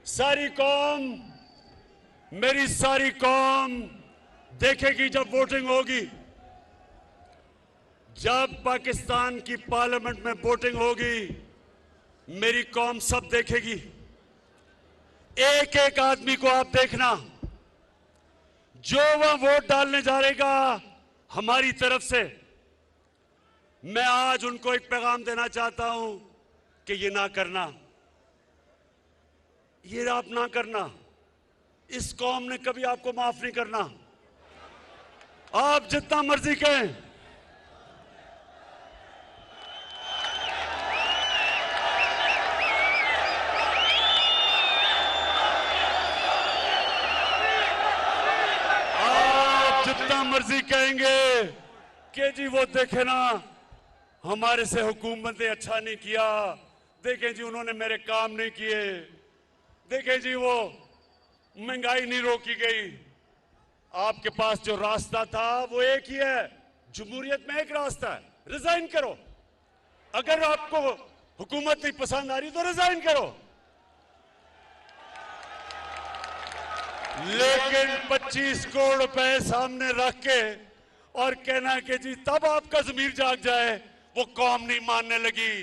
सारी कौम, मेरी सारी कौम देखेगी जब वोटिंग होगी। जब पाकिस्तान की पार्लियामेंट में वोटिंग होगी, मेरी कौम सब देखेगी। एक एक आदमी को आप देखना, जो वह वोट डालने जा रहेगा हमारी तरफ से। मैं आज उनको एक पैगाम देना चाहता हूं कि ये ना करना, ये आप ना करना। इस कौम ने कभी आपको माफ नहीं करना। आप जितना मर्जी कहें, आप जितना मर्जी कहेंगे कि जी वो देखे ना, हमारे से हुकूमत ने अच्छा नहीं किया, देखें जी उन्होंने मेरे काम नहीं किए, देखें जी वो महंगाई नहीं रोकी गई। आपके पास जो रास्ता था वो एक ही है, जमहूरियत में एक रास्ता है, रिजाइन करो। अगर आपको हुकूमत नहीं पसंद आ रही तो रिजाइन करो। लेकिन 25 करोड़ रुपए सामने रख के और कहना कि जी तब आपका ज़मीर जाग जाए, वो कौम नहीं मानने लगी।